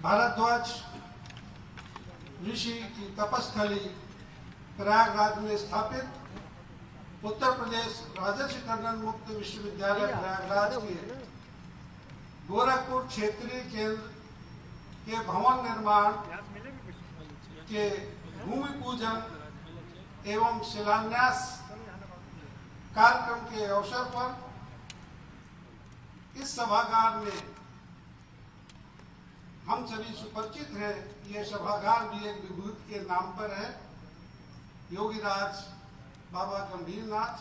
भारद्वाज ऋषि की तपस्थली प्रयागराज में स्थापित उत्तर प्रदेश राजर्षि टंडन मुक्त विश्वविद्यालय प्रयागराज के गोरखपुर क्षेत्रीय केंद्र के भवन निर्माण के भूमि पूजन एवं शिलान्यास कार्यक्रम के अवसर पर इस सभागार में हम सभी सुपरिचित हैं। यह सभागार भी एक विभूति के नाम पर है। योगीराज बाबा गंभीरनाथ,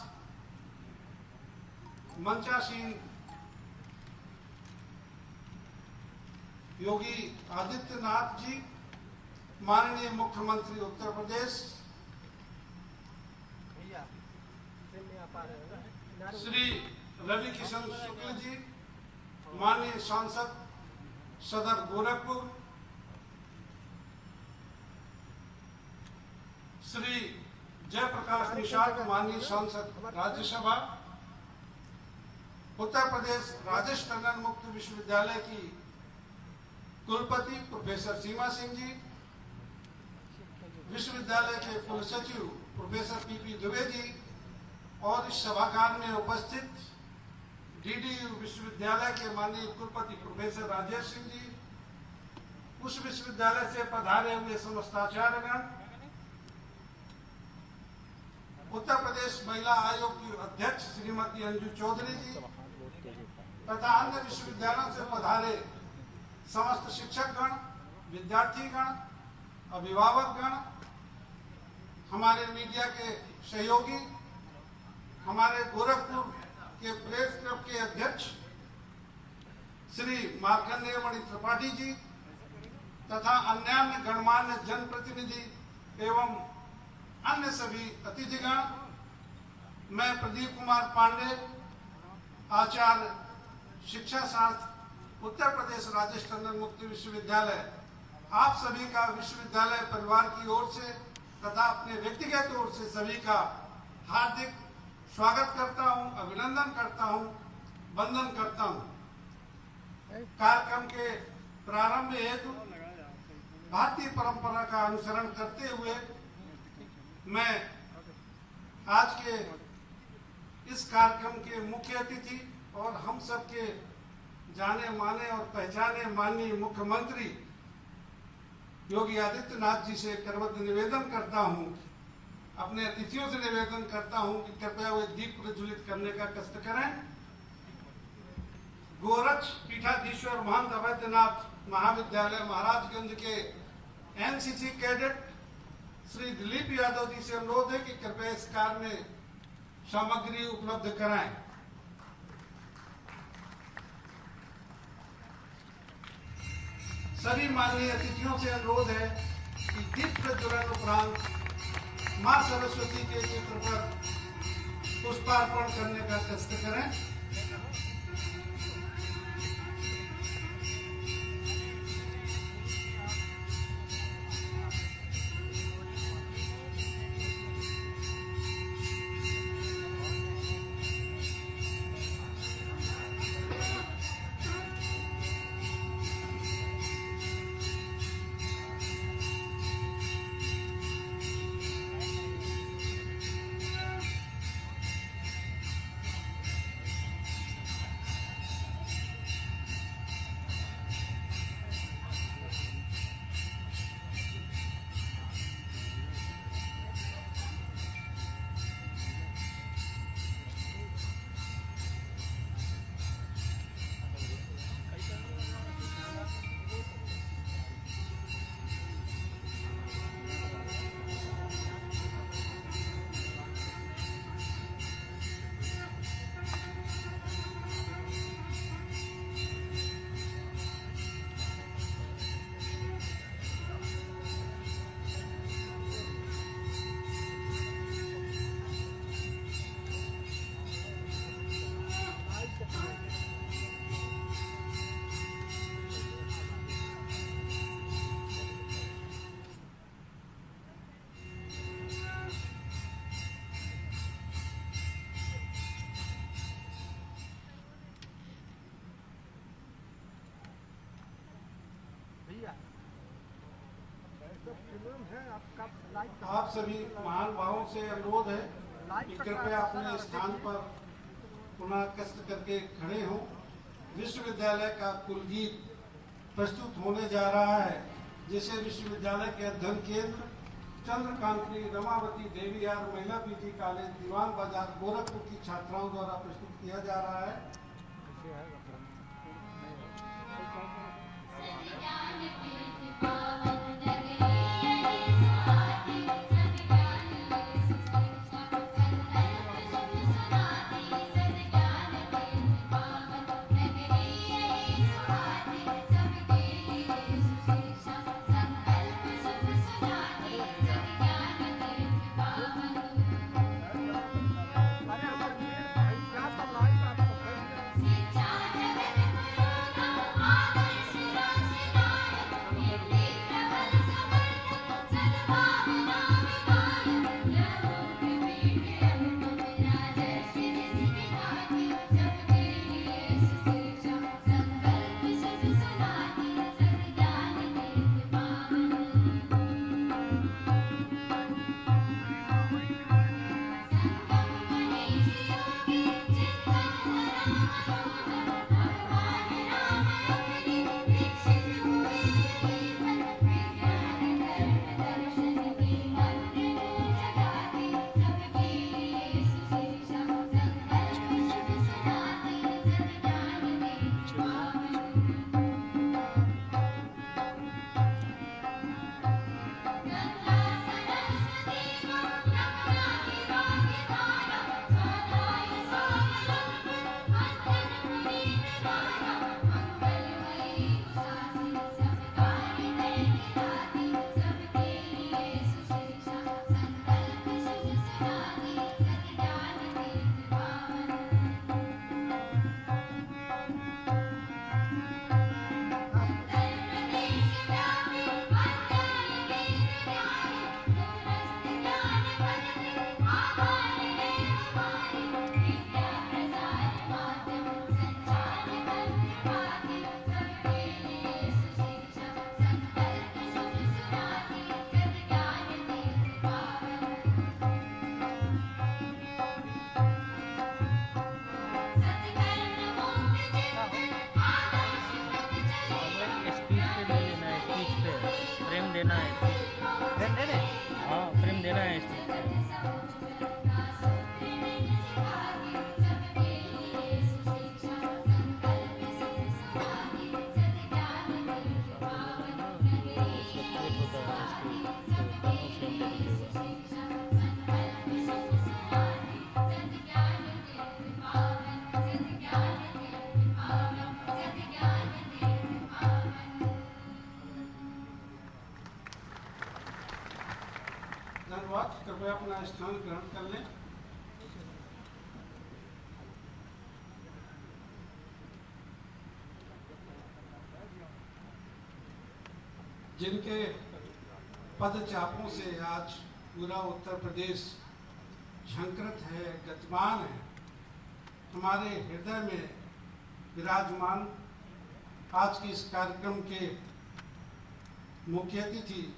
मंचासीन योगी आदित्यनाथ जी, माननीय मुख्यमंत्री उत्तर प्रदेश श्री रवि किशन शुक्ल जी, माननीय सांसद सदर गोरखपुर श्री जयप्रकाश निषाद, माननीय सांसद राज्यसभा, उत्तर प्रदेश राजर्षि टंडन मुक्त विश्वविद्यालय की कुलपति प्रोफेसर सीमा सिंह जी, विश्वविद्यालय के कुलसचिव प्रोफेसर पीपी दुबे जी और इस सभागार में उपस्थित डीडीयू विश्वविद्यालय के माननीय कुलपति प्रोफेसर राजेश सिंह जी, उस विश्वविद्यालय से पधारे हुए समस्त आचार्यगण, उत्तर प्रदेश महिला आयोग की अध्यक्ष श्रीमती अंजू चौधरी जी तथा अन्य विश्वविद्यालयों से पधारे समस्त शिक्षकगण, विद्यार्थीगण, अभिभावकगण, हमारे मीडिया के सहयोगी, हमारे गोरखपुर के प्रेस क्लब के अध्यक्ष श्री मार्कंडेय मणि त्रिपाठी जी तथा अन्य गणमान्य जनप्रतिनिधि एवं अन्य सभी अतिथिगण, मैं प्रदीप कुमार पांडे, आचार्य शिक्षा शास्त्र उत्तर प्रदेश राजर्षि टंडन मुक्त विश्वविद्यालय, आप सभी का विश्वविद्यालय परिवार की ओर से तथा अपने व्यक्तिगत ओर से सभी का हार्दिक स्वागत करता हूं, अभिनंदन करता हूं, वंदन करता हूं। कार्यक्रम के प्रारंभ हेतु भारतीय परंपरा का अनुसरण करते हुए मैं आज के इस कार्यक्रम के मुख्य अतिथि और हम सबके जाने माने और पहचाने माननीय मुख्यमंत्री योगी आदित्यनाथ जी से करबद्ध निवेदन करता हूं, अपने अतिथियों से निवेदन करता हूं कि कृपया वे दीप प्रज्वलित करने का कष्ट करें। गोरक्ष पीठाधीश्वर महंत अवैधनाथ महाविद्यालय महाराजगंज के एनसीसी कैडेट श्री दिलीप यादव जी से अनुरोध है कि कृपया इस कार्य में सामग्री उपलब्ध कराएं। सभी माननीय अतिथियों से अनुरोध है कि दीप प्रज्वलन उपरांत मां सरस्वती के चित्र पर पुष्पार्पण करने का कष्ट करें। आप सभी महानुभावों से अनुरोध है कि कृपया अपने स्थान पर पुनः कष्ट करके खड़े हों। विश्वविद्यालय का कुलगीत प्रस्तुत होने जा रहा है, जिसे विश्वविद्यालय के अध्ययन केंद्र चंद्रकांती रमावती देवीयार महिला पीजी कॉलेज दीवान बाजार गोरखपुर की छात्राओं द्वारा प्रस्तुत किया जा रहा है। धन्यवाद। कृपया अपना स्थान ग्रहण कर लें। जिनके पदचापों से आज पूरा उत्तर प्रदेश झंकृत है, गतिमान है, हमारे हृदय में विराजमान आज के इस कार्यक्रम के मुख्य अतिथि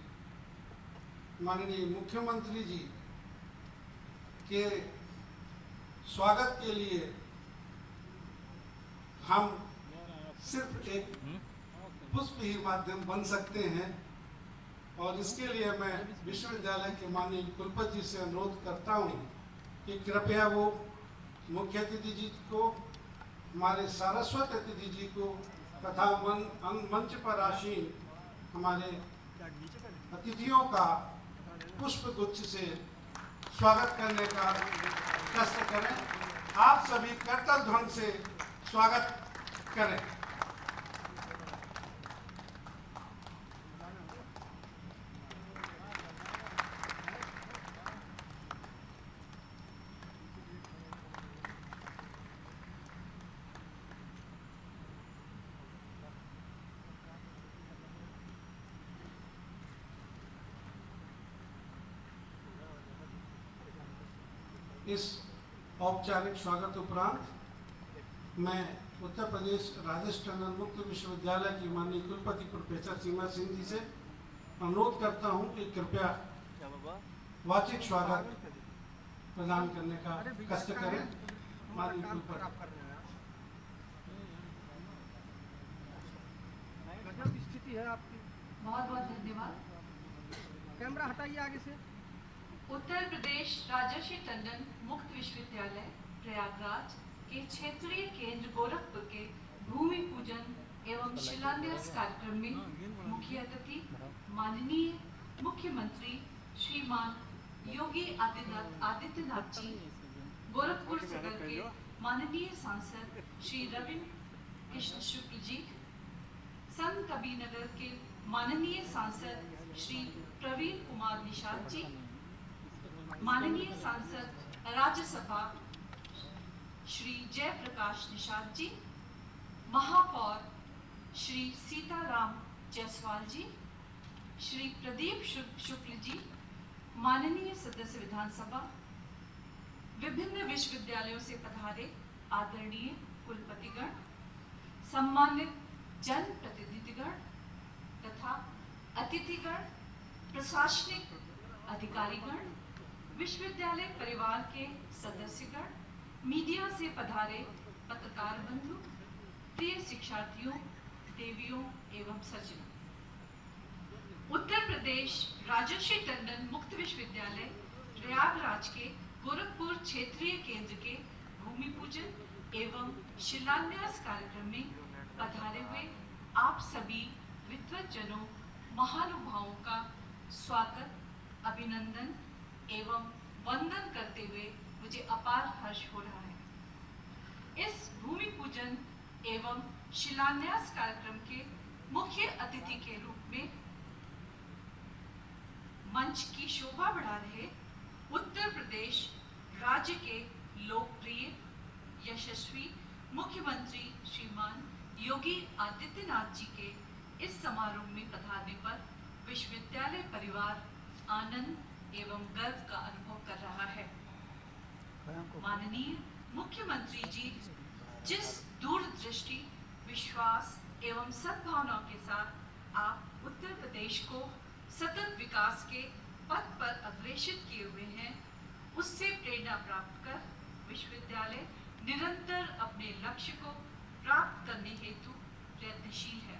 माननीय मुख्यमंत्री जी के स्वागत के लिए हम सिर्फ एक पुष्प ही माध्यम बन सकते हैं, और इसके लिए मैं विश्वविद्यालय के माननीय कुलपति जी से अनुरोध करता हूं कि कृपया वो मुख्य अतिथि जी को, हमारे सारस्वत अतिथि जी को तथा मंच पर आसीन हमारे अतिथियों का पुष्प गुच्छ से स्वागत करने का कष्ट करें। आप सभी करतल ध्वनि से स्वागत करें। इस औपचारिक स्वागत उपरांत मैं उत्तर प्रदेश राजेश टंडन मुक्त विश्वविद्यालय की माननीय कुलपति प्रोफेसर सीमा सिंह जी से अनुरोध करता हूं कि कृपया वाचिक स्वागत प्रदान करने का कष्ट करें। माननीय कुलपति। गजब स्थिति है आपकी। बहुत बहुत धन्यवाद। कैमरा हटाइए आगे से। उत्तर प्रदेश राजर्षि टंडन मुक्त विश्वविद्यालय प्रयागराज के क्षेत्रीय केंद्र गोरखपुर के भूमि पूजन एवं शिलान्यास कार्यक्रम में मुख्य अतिथि माननीय मुख्यमंत्री श्रीमान योगी आदित्यनाथ जी, गोरखपुर सदर के माननीय सांसद श्री रविंद्र कृष्ण शुक्ल जी, संत कबीरनगर के माननीय सांसद श्री प्रवीण कुमार निषाद जी, माननीय सांसद राज्यसभा श्री जयप्रकाश निषाद जी, महापौर श्री सीताराम जायसवाल जी, श्री प्रदीप शुक्ल जी, माननीय सदस्य विधानसभा, विभिन्न विश्वविद्यालयों से पधारे आदरणीय कुलपतिगण, सम्मानित जनप्रतिनिधिगण तथा अतिथिगण, प्रशासनिक अधिकारीगण, विश्वविद्यालय परिवार के सदस्यगण, मीडिया से पधारे पत्रकार बंधु, प्रिय शिक्षार्थियों, देवियों एवं सज्जनों। उत्तर प्रदेश राजर्षि टंडन मुक्त विश्वविद्यालय प्रयागराज के गोरखपुर क्षेत्रीय केंद्र के भूमि पूजन एवं शिलान्यास कार्यक्रम में पधारे हुए आप सभी विद्वज्जनों, महानुभावों का स्वागत, अभिनंदन एवं वंदन करते हुए मुझे अपार हर्ष हो रहा है। इस भूमि पूजन एवं शिलान्यास कार्यक्रम के मुख्य अतिथि के रूप में मंच की शोभा बढ़ा रहे उत्तर प्रदेश राज्य के लोकप्रिय यशस्वी मुख्यमंत्री श्रीमान योगी आदित्यनाथ जी के इस समारोह में पधारने पर विश्वविद्यालय परिवार आनंद एवं गर्व का अनुभव कर रहा है। माननीय मुख्यमंत्री जी जिस दूरदृष्टि, विश्वास एवं सद्भावना के साथ आप उत्तर प्रदेश को सतत विकास के पथ पर अग्रेसित किए हुए हैं, उससे प्रेरणा प्राप्त कर विश्वविद्यालय निरंतर अपने लक्ष्य को प्राप्त करने हेतु प्रयत्नशील है।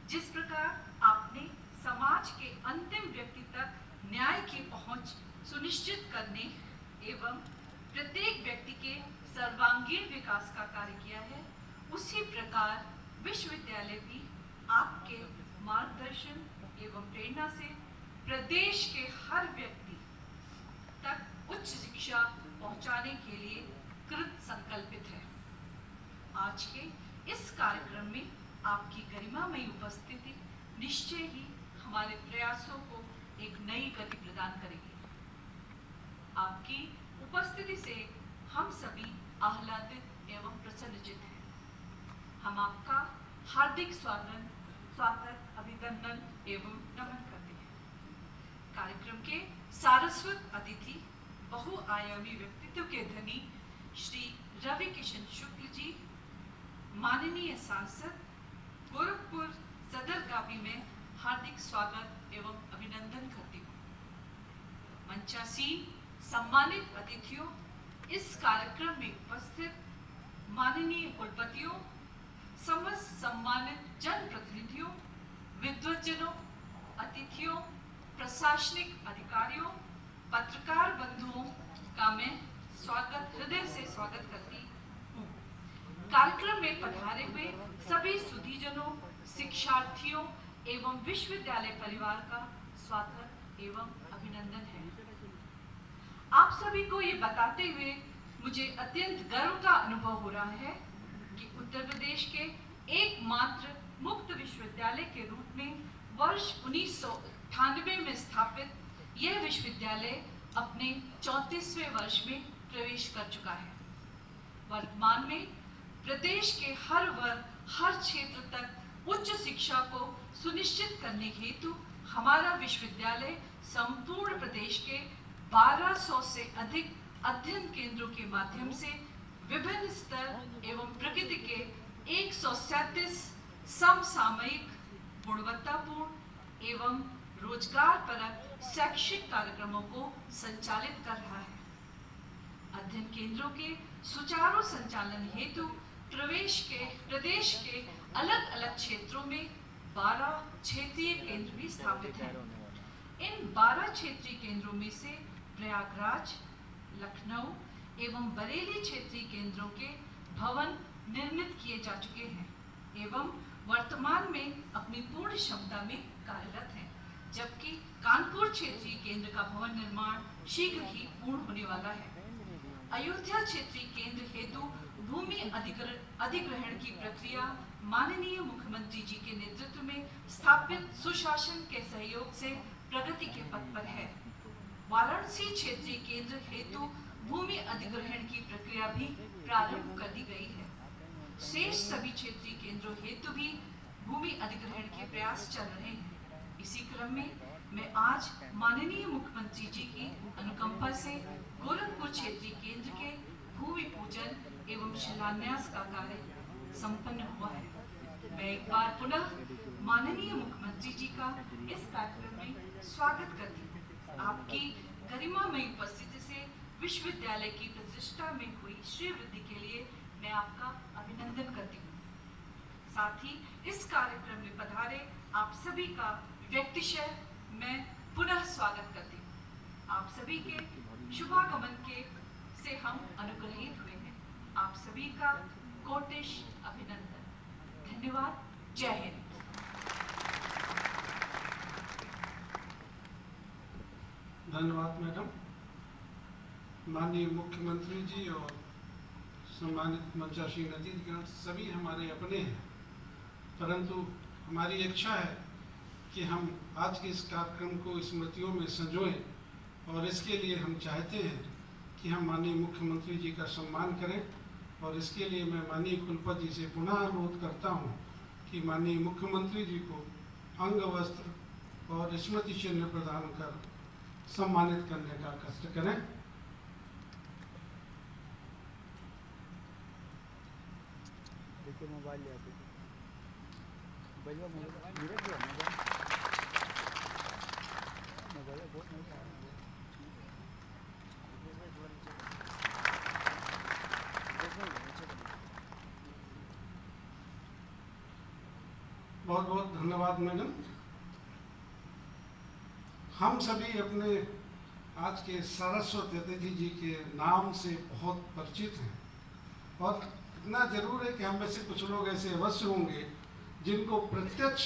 जिस प्रकार आपने समाज के अंतिम व्यक्ति तक न्याय की पहुंच सुनिश्चित करने एवं प्रत्येक व्यक्ति के सर्वांगीण विकास का कार्य किया है, उसी प्रकार विश्वविद्यालय भी आपके मार्गदर्शन एवं प्रेरणा से प्रदेश के हर व्यक्ति तक उच्च शिक्षा पहुंचाने के लिए कृत संकल्पित है। आज के इस कार्यक्रम में आपकी गरिमामयी उपस्थिति निश्चय ही हमारे प्रयासों को एक नई गति प्रदान करेगी। आपकी उपस्थिति से हम सभी आह्लादित एवं प्रसन्नचित हैं। हम आपका हार्दिक स्वागत, अभिनंदन एवं नमन करते हैं। कार्यक्रम के सारस्वत अतिथि, बहुआयामी व्यक्तित्व के धनी श्री रवि किशन शुक्ल जी, माननीय सांसद, गोरखपुर सदर का भी मैं हार्दिक स्वागत एवं अभिनंदन करती हूँ। मंचासीन सम्मानित अतिथियों, इस कार्यक्रम में उपस्थित माननीय कुलपतियों, समस्त सम्मानित जनप्रतिनिधियों, विद्वज्जनों, अतिथियों, प्रशासनिक अधिकारियों, पत्रकार बंधुओं का मैं हृदय से स्वागत करती हूँ। कार्यक्रम में पधारे हुए सभी सुधीजनों, शिक्षार्थियों एवं विश्वविद्यालय परिवार का स्वागत एवं अभिनंदन है। आप सभी को ये बताते हुए मुझे अत्यंत गर्व का अनुभव हो रहा है कि उत्तर प्रदेश के एकमात्र मुक्त विश्वविद्यालय के रूप में वर्ष 1998 में स्थापित यह विश्वविद्यालय अपने 34वें वर्ष में प्रवेश कर चुका है। वर्तमान में प्रदेश के हर वर्ग, हर क्षेत्र तक उच्च शिक्षा को सुनिश्चित करने हेतु हमारा विश्वविद्यालय संपूर्ण प्रदेश के 1200 से अधिक अध्ययन केंद्रों के माध्यम से विभिन्न स्तर एवं प्रकृति के 137 समसामयिक, गुणवत्तापूर्ण एवं रोजगारपरक शैक्षिक कार्यक्रमों को संचालित कर रहा है। अध्ययन केंद्रों के सुचारू संचालन हेतु प्रदेश के अलग अलग क्षेत्रों में 12 क्षेत्रीय केंद्र भी स्थापित हैं। इन 12 क्षेत्रीय केंद्रों में से प्रयागराज, लखनऊ एवं बरेली क्षेत्रीय केंद्रों के भवन निर्मित किए जा चुके हैं एवं वर्तमान में अपनी पूर्ण क्षमता में कार्यरत हैं, जबकि कानपुर क्षेत्रीय केंद्र का भवन निर्माण शीघ्र ही पूर्ण होने वाला है। अयोध्या क्षेत्रीय केंद्र हेतु भूमि अधिग्रहण की प्रक्रिया माननीय मुख्यमंत्री जी के नेतृत्व में स्थापित सुशासन के सहयोग से प्रगति के पथ पर है। वाराणसी क्षेत्रीय केंद्र हेतु भूमि अधिग्रहण की प्रक्रिया भी प्रारंभ कर दी गई है। शेष सभी क्षेत्रीय केंद्रों हेतु भी भूमि अधिग्रहण के प्रयास चल रहे हैं। इसी क्रम में मैं आज माननीय मुख्यमंत्री जी की अनुकंपा से गोरखपुर क्षेत्रीय केंद्र के भूमि पूजन एवं शिलान्यास का कार्य संपन्न हुआ है। मैं एक बार पुनः माननीय मुख्यमंत्री जी का इस कार्यक्रम में स्वागत करती हूँ। आपकी गरिमामयी उपस्थिति से विश्वविद्यालय की प्रतिष्ठा में हुई श्रीवृद्धि के लिए मैं आपका अभिनंदन करती हूँ। साथ ही इस कार्यक्रम में पधारे आप सभी का व्यक्तिशः मैं पुनः स्वागत करती हूँ। आप सभी के शुभागमन के से हम अनुग्रहित हुए हैं। आप सभी का कोटिश अभिनंदन। धन्यवाद। जय हिंद। धन्यवाद मैडम। माननीय मुख्यमंत्री जी और सम्मानित मंचासीन अतिथिगण सभी हमारे अपने हैं, परंतु हमारी इच्छा है कि हम आज के इस कार्यक्रम को स्मृतियों में संजोएं और इसके लिए हम चाहते हैं कि हम माननीय मुख्यमंत्री जी का सम्मान करें और इसके लिए मैं माननीय कुलपति जी से पुनः अनुरोध करता हूं कि माननीय मुख्यमंत्री जी को अंग वस्त्र और स्मृति चिन्ह प्रदान कर सम्मानित करने का कष्ट करें। देखिए मोबाइल ले आते बहुत बहुत धन्यवाद मैडम। हम सभी अपने आज के सरस्वती अतिथि जी के नाम से बहुत परिचित हैं और इतना जरूर है कि हम में से कुछ लोग ऐसे अवश्य होंगे जिनको प्रत्यक्ष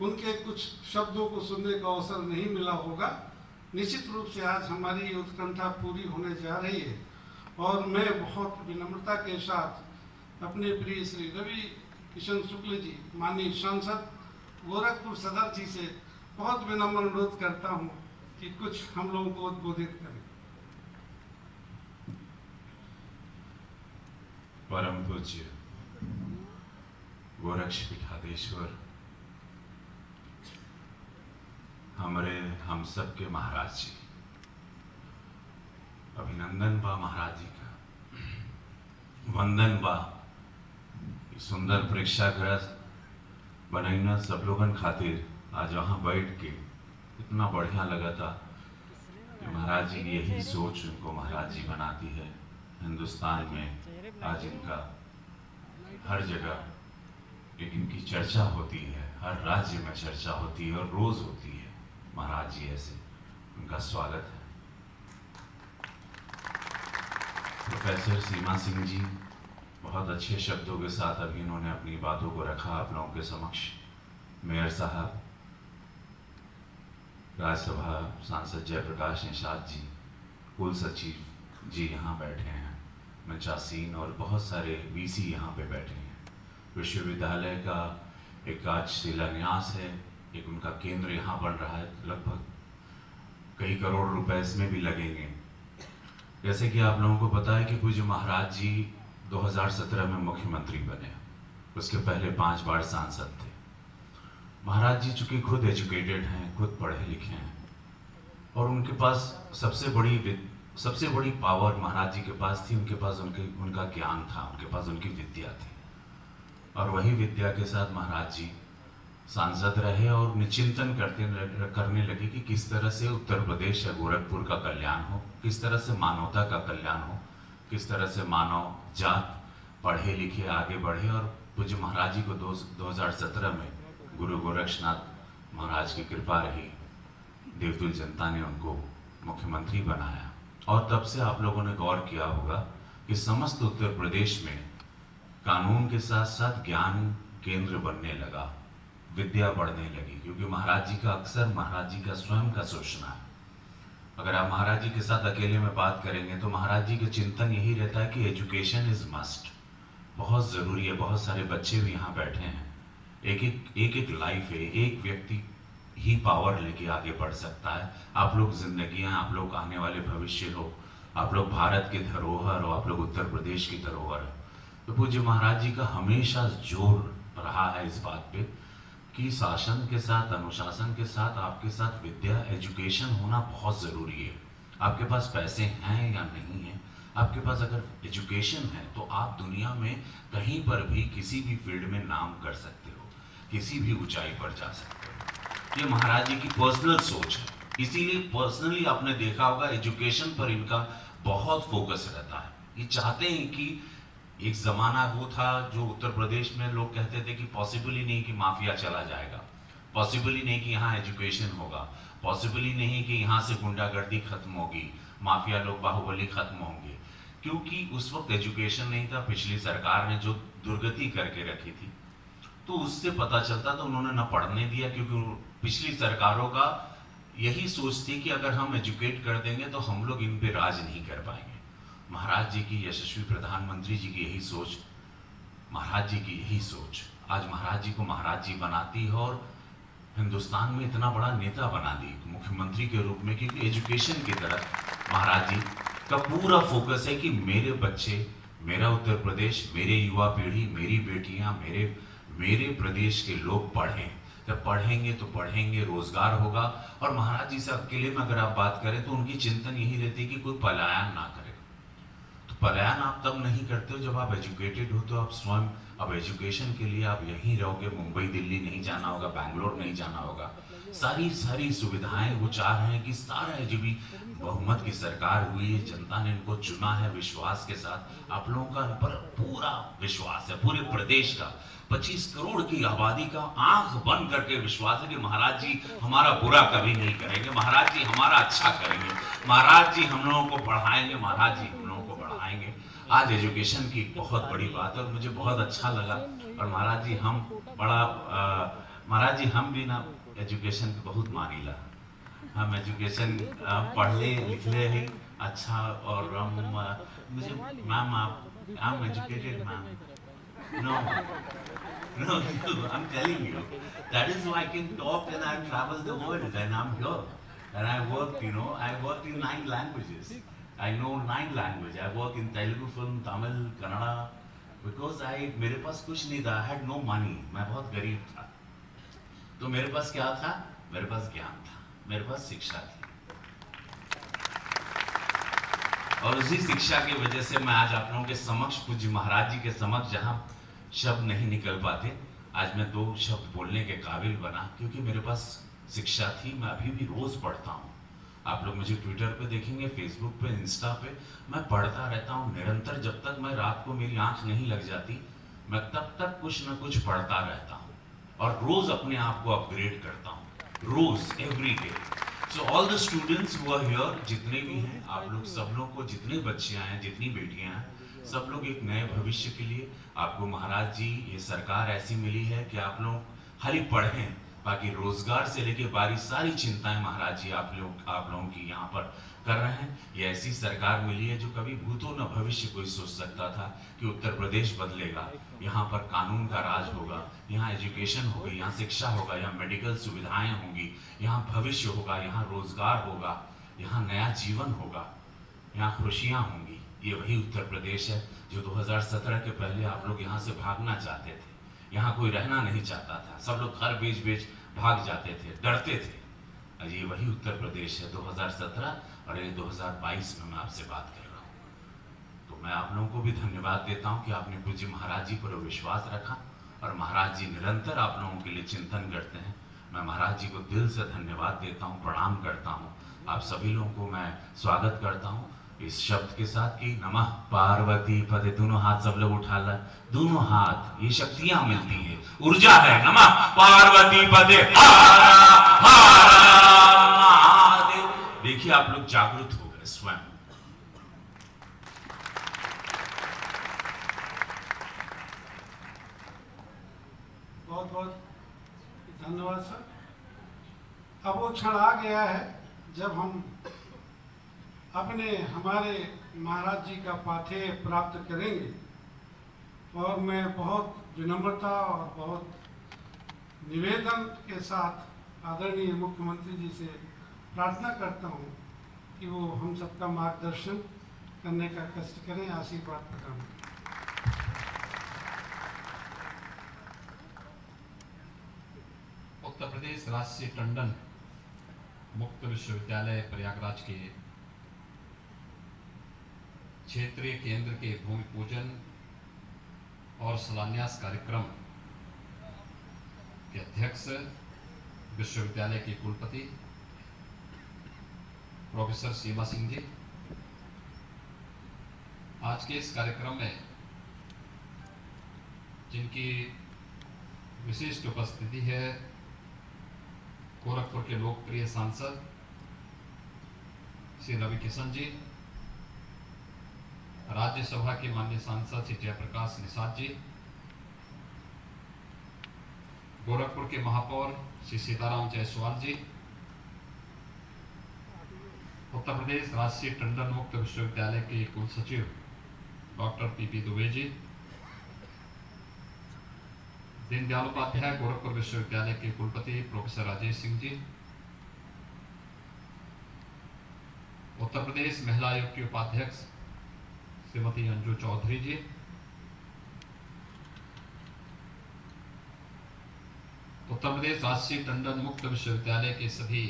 उनके कुछ शब्दों को सुनने का अवसर नहीं मिला होगा। निश्चित रूप से आज हमारी उत्कंठा पूरी होने जा रही है और मैं बहुत विनम्रता के साथ अपने प्रिय श्री रवि किशन शुक्ल जी, माननीय सांसद गोरखपुर सदर जी से बहुत विनम्र अनुरोध करता हूं कि कुछ हम लोगों को उद्बोधित करें। परम पूज्य गोरक्षपीठाधीश्वर हम सब के महाराज जी, अभिनंदन बा महाराज जी का, वंदन बा। सुंदर प्रेक्षागृह बनैना सब लोगन खातिर आज वहाँ बैठ के इतना बढ़िया लगा था कि महाराज जी की यही सोच उनको महाराज जी बनाती है। हिंदुस्तान में आज इनका हर जगह इनकी चर्चा होती है, हर राज्य में चर्चा होती है और रोज होती है। महाराज जी ऐसे, उनका स्वागत है। प्रोफेसर सीमा सिंह जी बहुत अच्छे शब्दों के साथ अभी इन्होंने अपनी बातों को रखा आप लोगों के समक्ष। मेयर साहब, राज्यसभा सांसद जयप्रकाश निषाद जी, कुल सचिव जी यहाँ बैठे हैं, मंचासीन और बहुत सारे वीसी यहाँ पे बैठे हैं। विश्वविद्यालय का एक आज शिलान्यास है, एक उनका केंद्र यहाँ बन रहा है, लगभग कई करोड़ रुपए इसमें भी लगेंगे। जैसे कि आप लोगों को पता है कि पूज्य महाराज जी 2017 में मुख्यमंत्री बने, उसके पहले 5 बार सांसद थे। महाराज जी चूंकि खुद एजुकेटेड हैं, खुद पढ़े लिखे हैं और उनके पास सबसे बड़ी पावर महाराज जी के पास थी, उनके पास उनका ज्ञान था, उनके पास उनकी विद्या थी। और वही विद्या के साथ महाराज जी सांसद रहे और निचिंतन करने लगे कि किस तरह से उत्तर प्रदेश या गोरखपुर का कल्याण हो, किस तरह से मानवता का कल्याण हो, किस तरह से मानव जात पढ़े लिखे आगे बढ़े। और पूज्य महाराज जी को 2017 में गुरु गोरक्षनाथ महाराज की कृपा रही, देवतुल जनता ने उनको मुख्यमंत्री बनाया। और तब से आप लोगों ने गौर किया होगा कि समस्त उत्तर प्रदेश में कानून के साथ साथ ज्ञान केंद्र बनने लगा, विद्या बढ़ने लगी। क्योंकि महाराज जी का अक्सर महाराज जी का स्वयं का सोचना है। अगर आप महाराज जी के साथ अकेले में बात करेंगे तो महाराज जी का चिंतन यही रहता है कि एजुकेशन इज मस्ट, बहुत जरूरी है। बहुत सारे बच्चे भी यहाँ बैठे हैं, एक लाइफ है, एक व्यक्ति ही पावर लेके आगे बढ़ सकता है। आप लोग जिंदगियां, आप लोग आने वाले भविष्य हो, आप लोग भारत की धरोहर हो, आप लोग उत्तर प्रदेश की धरोहर हो। तो पूज्य महाराज जी का हमेशा जोर रहा है इस बात पे कि शासन के साथ, अनुशासन के साथ, आपके साथ विद्या, एजुकेशन होना बहुत जरूरी है। आपके पास पैसे हैं या नहीं है, आपके पास अगर एजुकेशन है तो आप दुनिया में कहीं पर भी किसी भी फील्ड में नाम कर सकते हो, किसी भी ऊंचाई पर जा सकते हो। ये महाराज जी की पर्सनल सोच है। इसीलिए पर्सनली आपने देखा होगा एजुकेशन पर इनका बहुत फोकस रहता है। ये चाहते हैं कि एक जमाना वो था जो उत्तर प्रदेश में लोग कहते थे कि पॉसिबल ही नहीं कि माफिया चला जाएगा, पॉसिबल ही नहीं कि यहाँ एजुकेशन होगा, पॉसिबल ही नहीं कि यहाँ से गुंडागर्दी खत्म होगी, माफिया लोग, बाहुबली खत्म होंगे। क्योंकि उस वक्त एजुकेशन नहीं था। पिछली सरकार ने जो दुर्गति करके रखी थी तो उससे पता चलता था, उन्होंने न पढ़ने दिया। क्योंकि पिछली सरकारों का यही सोच थी कि अगर हम एजुकेट कर देंगे तो हम लोग इन पे राज नहीं कर पाएंगे। महाराज जी की, यशस्वी प्रधानमंत्री जी की यही सोच, महाराज जी की यही सोच आज महाराज जी को महाराज जी बनाती है और हिंदुस्तान में इतना बड़ा नेता बना दी मुख्यमंत्री के रूप में। क्योंकि एजुकेशन की तरफ महाराज जी का पूरा फोकस है कि मेरे बच्चे, मेरा उत्तर प्रदेश, मेरे युवा पीढ़ी, मेरी बेटियां, मेरे प्रदेश के लोग पढ़ें। जब पढ़ेंगे तो पढ़ेंगे, रोजगार होगा। और महाराज जी से अकेले में अगर आप बात करें तो उनकी चिंतन यही रहती है कि कोई पलायन ना करे। तो पलायन आप तब नहीं करते हो जब आप एजुकेटेड हो। तो आप स्वयं अब एजुकेशन के लिए आप यहीं रहोगे, मुंबई दिल्ली नहीं जाना होगा, बैंगलोर नहीं जाना होगा। सारी सुविधाएं वो चाह रहे हैं कि सारा जो भी बहुमत की सरकार हुई है, जनता ने इनको चुना है विश्वास के साथ। आप लोगों का पर पूरा विश्वास है, पूरे प्रदेश का 25 करोड़ की आबादी का आंख बंद करके विश्वास है कि महाराज जी हमारा बुरा कभी नहीं करेंगे, महाराज जी हमारा अच्छा करेंगे, महाराज जी हम लोगों को बढ़ाएंगे, महाराज जी हम लोगों को बढ़ाएंगे। आज एजुकेशन की बहुत बड़ी बात है और मुझे बहुत अच्छा लगा। और महाराज जी हम महाराज जी हम भी ना एजुकेशन की बहुत मानीला। हम एजुकेशन पढ़ले लिखले ही अच्छा। और हम मुझे ma'am I am educated ma'am. No, I'm telling you. That is why I can talk and I travel the world and I'm here. And I work, I work in 9 languages. I know 9 languages. I work in Telugu film, Tamil, Kannada. Because मेरे पास कुछ नहीं था. I had no money. मैं बहुत गरीब था. तो मेरे पास क्या था? मेरे पास ज्ञान था. मेरे पास शिक्षा थी. और उसी शिक्षा की वजह से मैं आज आप लोगों के समक्ष, पूज्य महाराज जी के समक्ष, जहां शब्द नहीं निकल पाते, आज मैं 2 शब्द बोलने के काबिल बना क्योंकि मेरे पास शिक्षा थी। मैं अभी भी रोज पढ़ता हूँ। आप लोग मुझे ट्विटर पे देखेंगे, फेसबुक पे, इंस्टा पे, मैं पढ़ता रहता हूँ निरंतर। जब तक मैं रात को मेरी आंख नहीं लग जाती, मैं तब तक कुछ न कुछ पढ़ता रहता हूँ और रोज अपने आप को अपग्रेड करता हूँ, रोज, every day. So all the students who are here, जितने भी हैं आप लोग, सब लोग को, जितनी बच्चियां हैं, जितनी बेटियां हैं, सब लोग एक नए भविष्य के लिए, आपको महाराज जी ये सरकार ऐसी मिली है कि आप लोग खाली पढ़ें, बाकी रोजगार से लेके बारी सारी चिंताएं महाराज जी आप लोगों की यहाँ पर कर रहे हैं। ये ऐसी सरकार मिली है जो कभी भूतो न भविष्य कोई सोच सकता था कि उत्तर प्रदेश बदलेगा, यहाँ पर कानून का राज होगा, यहाँ एजुकेशन होगी, यहाँ शिक्षा होगा, यहाँ मेडिकल सुविधाएं होंगी, यहाँ भविष्य होगा, यहाँ रोजगार होगा, यहाँ नया जीवन होगा, यहाँ खुशियाँ होंगी। ये वही उत्तर प्रदेश है जो 2017 के पहले आप लोग यहाँ से भागना चाहते थे। यहाँ कोई रहना नहीं चाहता था, सब लोग घर बेच भाग जाते थे, डरते थे। ये वही उत्तर प्रदेश है 2017 और ये 2022 में मैं आपसे बात कर रहा हूँ। तो मैं आप लोगों को भी धन्यवाद देता हूँ कि आपने पूज्य महाराज जी पर विश्वास रखा और महाराज महाराज जी निरंतर आप लोगों के लिए चिंतन करते हैं। मैं महाराज जी को दिल से धन्यवाद देता हूँ, प्रणाम करता हूँ। आप सभी लोगों को मैं स्वागत करता हूँ इस शब्द के साथ कि नमः पार्वती पते। दोनों हाथ सब लोग उठा ला, दोनों हाथ, ये शक्तियां मिलती हैं, ऊर्जा है। नमः पार्वती पते हर हर महादेव। देखिए आप लोग जागृत हो गए स्वयं। बहुत बहुत धन्यवाद सर। अब वो क्षण आ गया है जब हम हमारे महाराज जी का पाथेय प्राप्त करेंगे, और मैं बहुत विनम्रता और बहुत निवेदन के साथ आदरणीय मुख्यमंत्री जी से प्रार्थना करता हूं कि वो हम सबका मार्गदर्शन करने का कष्ट करें, आशीर्वाद प्रदान करें। उत्तर प्रदेश राष्ट्रीय टंडन मुक्त विश्वविद्यालय प्रयागराज के क्षेत्रीय केंद्र के भूमि पूजन और शिलान्यास कार्यक्रम के अध्यक्ष विश्वविद्यालय के कुलपति प्रोफेसर सीमा सिंह जी, आज के इस कार्यक्रम में जिनकी विशिष्ट उपस्थिति है, गोरखपुर के लोकप्रिय सांसद श्री रवि किशन जी, राज्यसभा के माननीय सांसद श्री जयप्रकाश निषाद जी, गोरखपुर के महापौर श्री सीताराम जायसवाल जी, उत्तर प्रदेश राष्ट्रीय टंडन मुक्त विश्वविद्यालय के कुल सचिव डॉक्टर पीपी दुबे जी, दीनदयाल उपाध्याय गोरखपुर विश्वविद्यालय के कुलपति प्रोफेसर राजेश सिंह जी, उत्तर प्रदेश महिला आयोग की उपाध्यक्ष श्रीमती अंजू चौधरी जी, उत्तर प्रदेश राष्ट्रीय टंडन मुक्त विश्वविद्यालय के सभी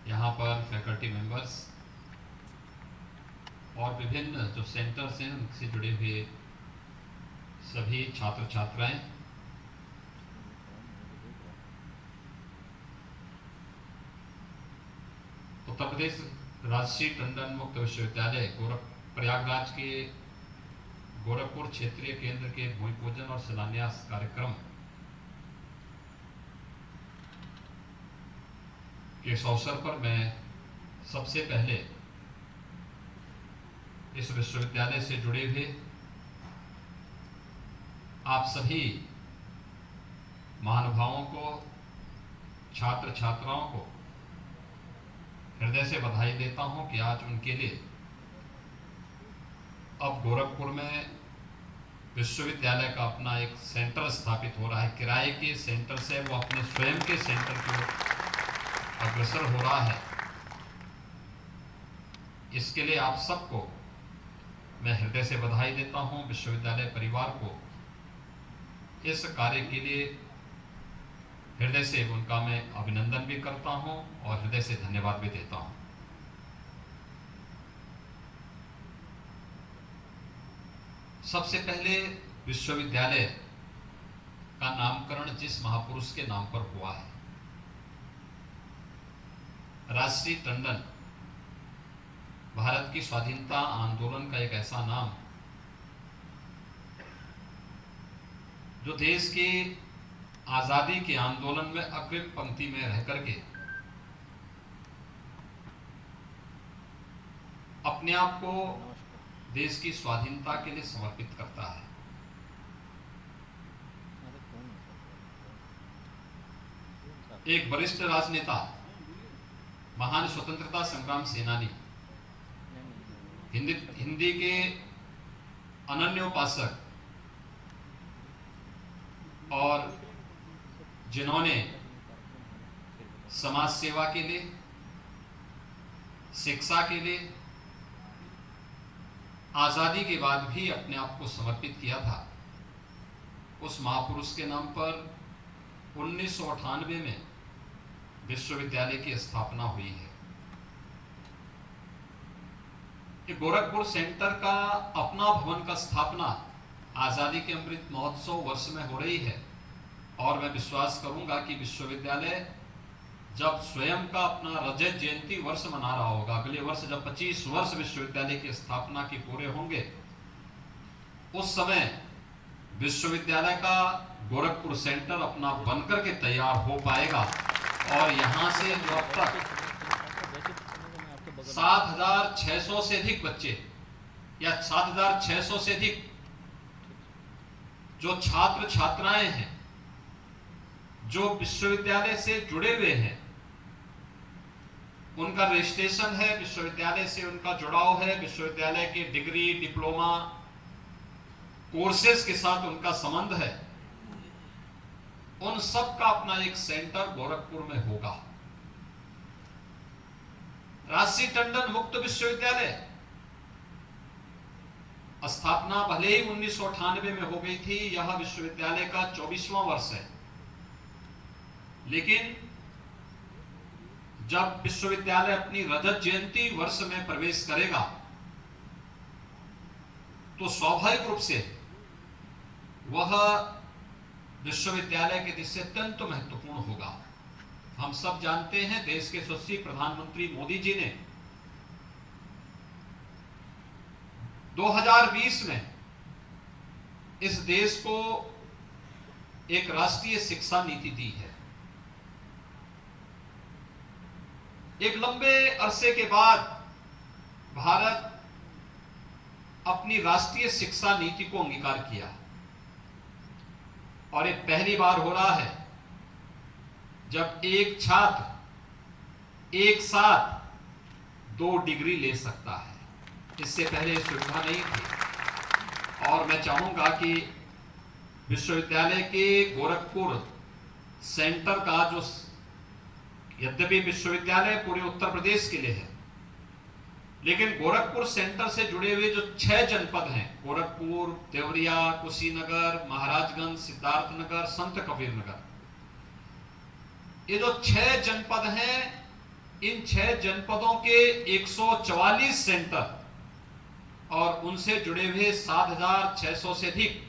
यहाँ पर फैकल्टी मेंबर्स और विभिन्न जो सेंटर्स हैं उनसे जुड़े हुए सभी छात्र छात्राएं, उत्तर प्रदेश राष्ट्रीय टंडन मुक्त विश्वविद्यालय प्रयागराज के गोरखपुर क्षेत्रीय केंद्र के भूमि पूजन और शिलान्यास कार्यक्रम के इस अवसर पर मैं सबसे पहले इस विश्वविद्यालय से जुड़े हुए आप सभी महानुभावों को, छात्र छात्राओं को हृदय से बधाई देता हूं कि आज उनके लिए अब गोरखपुर में विश्वविद्यालय का अपना एक सेंटर स्थापित हो रहा है। किराए के सेंटर से वो अपने स्वयं के सेंटर की ओर अग्रसर हो रहा है। इसके लिए आप सबको मैं हृदय से बधाई देता हूं। विश्वविद्यालय परिवार को इस कार्य के लिए हृदय से उनका मैं अभिनंदन भी करता हूं और हृदय से धन्यवाद भी देता हूं। सबसे पहले विश्वविद्यालय का नामकरण जिस महापुरुष के नाम पर हुआ है, राष्ट्रीय टंडन, भारत की स्वाधीनता आंदोलन का एक ऐसा नाम जो देश के आजादी के आंदोलन में अग्रिम पंक्ति में रह करके अपने आप को देश की स्वाधीनता के लिए समर्पित करता है। एक वरिष्ठ राजनेता, महान स्वतंत्रता संग्राम सेनानी, हिंदी के अनन्य उपासक और जिन्होंने समाज सेवा के लिए, शिक्षा के लिए, आजादी के बाद भी अपने आप को समर्पित किया था, उस महापुरुष के नाम पर 1998 में विश्वविद्यालय की स्थापना हुई है। ये गोरखपुर सेंटर का अपना भवन का स्थापना आज़ादी के अमृत महोत्सव वर्ष में हो रही है और मैं विश्वास करूंगा कि विश्वविद्यालय जब स्वयं का अपना रजत जयंती वर्ष मना रहा होगा, अगले वर्ष जब 25 वर्ष विश्वविद्यालय की स्थापना के पूरे होंगे, उस समय विश्वविद्यालय का गोरखपुर सेंटर अपना बनकर के तैयार हो पाएगा और यहाँ से जो अब तक 7,600 से अधिक बच्चे या 7,600 से अधिक जो छात्र छात्राएं हैं जो विश्वविद्यालय से जुड़े हुए हैं, उनका रजिस्ट्रेशन है, विश्वविद्यालय से उनका जुड़ाव है, विश्वविद्यालय के डिग्री डिप्लोमा कोर्सेज के साथ उनका संबंध है, उन सब का अपना एक सेंटर गोरखपुर में होगा। राजसी टंडन मुक्त विश्वविद्यालय स्थापना भले ही 1998 में हो गई थी, यह विश्वविद्यालय का 24वां वर्ष है, लेकिन जब विश्वविद्यालय अपनी रजत जयंती वर्ष में प्रवेश करेगा तो स्वाभाविक रूप से वह विश्वविद्यालय के दृष्टि से अत्यंत महत्वपूर्ण होगा। हम सब जानते हैं देश के यशस्वी प्रधानमंत्री मोदी जी ने 2020 में इस देश को एक राष्ट्रीय शिक्षा नीति दी है। एक लंबे अरसे के बाद भारत अपनी राष्ट्रीय शिक्षा नीति को अंगीकार किया और ये पहली बार हो रहा है जब एक छात्र एक साथ 2 डिग्री ले सकता है। इससे पहले सुविधा नहीं थी और मैं चाहूंगा कि विश्वविद्यालय के गोरखपुर सेंटर का जो, यद्यपि विश्वविद्यालय पूरे उत्तर प्रदेश के लिए है, लेकिन गोरखपुर सेंटर से जुड़े हुए जो 6 जनपद हैं, गोरखपुर, देवरिया, कुशीनगर, महाराजगंज, सिद्धार्थनगर, संत कबीर नगर, ये जो 6 जनपद हैं, इन 6 जनपदों के 144 सेंटर और उनसे जुड़े हुए 7,600 से अधिक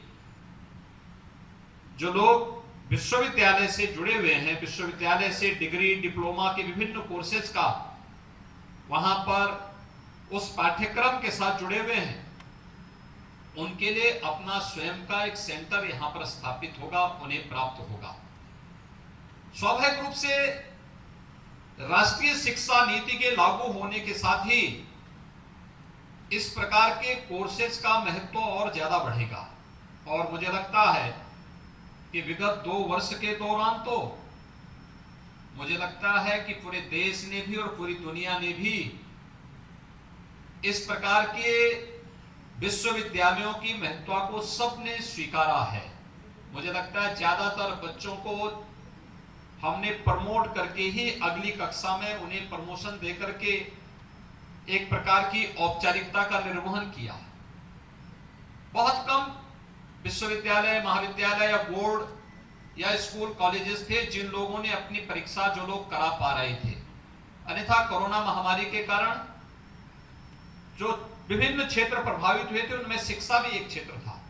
जो लोग विश्वविद्यालय से जुड़े हुए हैं, विश्वविद्यालय से डिग्री डिप्लोमा के विभिन्न कोर्सेज का वहां पर उस पाठ्यक्रम के साथ जुड़े हुए हैं, उनके लिए अपना स्वयं का एक सेंटर यहां पर स्थापित होगा, उन्हें प्राप्त होगा। स्वाभाविक रूप से राष्ट्रीय शिक्षा नीति के लागू होने के साथ ही इस प्रकार के कोर्सेज का महत्व और ज्यादा बढ़ेगा और मुझे लगता है कि विगत 2 वर्ष के दौरान तो मुझे लगता है कि पूरे देश ने भी और पूरी दुनिया ने भी इस प्रकार के विश्वविद्यालयों की महत्ता को सबने स्वीकारा है। मुझे लगता है ज्यादातर बच्चों को हमने प्रमोट करके ही अगली कक्षा में उन्हें प्रमोशन देकर के एक प्रकार की औपचारिकता का निर्वहन किया। बहुत कम विश्वविद्यालय, महाविद्यालय या बोर्ड या स्कूल कॉलेजेस थे जिन लोगों ने अपनी परीक्षा जो लोग करा पा रहे थे, अन्यथा कोरोना महामारी के कारण जो विभिन्न क्षेत्र प्रभावित हुए थे उनमें शिक्षा भी एक क्षेत्र था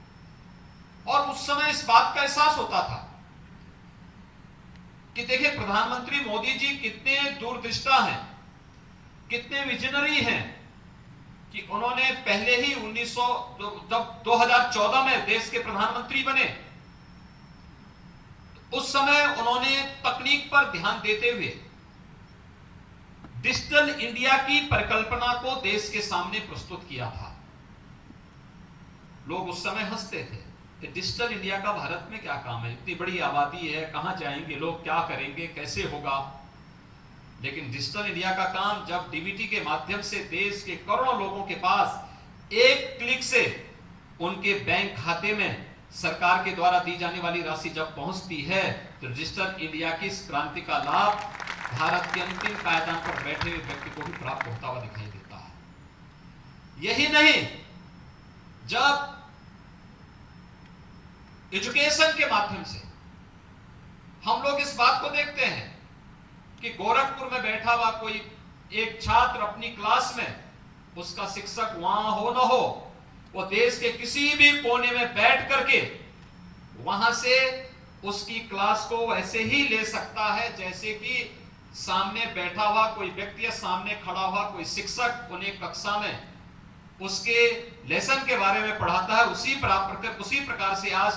और उस समय इस बात का एहसास होता था कि देखिए प्रधानमंत्री मोदी जी कितने दूरदृष्टा हैं, कितने विजनरी हैं कि उन्होंने पहले ही जब 2014 में देश के प्रधानमंत्री बने उस समय उन्होंने तकनीक पर ध्यान देते हुए डिजिटल इंडिया की परिकल्पना को देश के सामने प्रस्तुत किया था। लोग उस समय हंसते थे कि डिजिटल इंडिया का भारत में क्या काम है, इतनी बड़ी आबादी है, कहां जाएंगे लोग, क्या करेंगे, कैसे होगा। लेकिन डिजिटल इंडिया का काम जब डीबीटी के माध्यम से देश के करोड़ों लोगों के पास एक क्लिक से उनके बैंक खाते में सरकार के द्वारा दी जाने वाली राशि जब पहुंचती है तो डिजिटल इंडिया की इस क्रांति का लाभ भारत के अंतिम पायदान पर बैठे हुए व्यक्ति को भी प्राप्त होता हुआ दिखाई देता है। यही नहीं, जब एजुकेशन के माध्यम से हम लोग इस बात को देखते हैं कि गोरखपुर में बैठा हुआ कोई एक छात्र अपनी क्लास में, उसका शिक्षक वहां हो न हो, वो देश के किसी भी कोने में बैठ करके वहां से उसकी क्लास को वैसे ही ले सकता है जैसे कि सामने बैठा हुआ कोई व्यक्ति या सामने खड़ा हुआ कोई शिक्षक उन्हें कक्षा में उसके लेसन के बारे में पढ़ाता है। उसी प्रकार से आज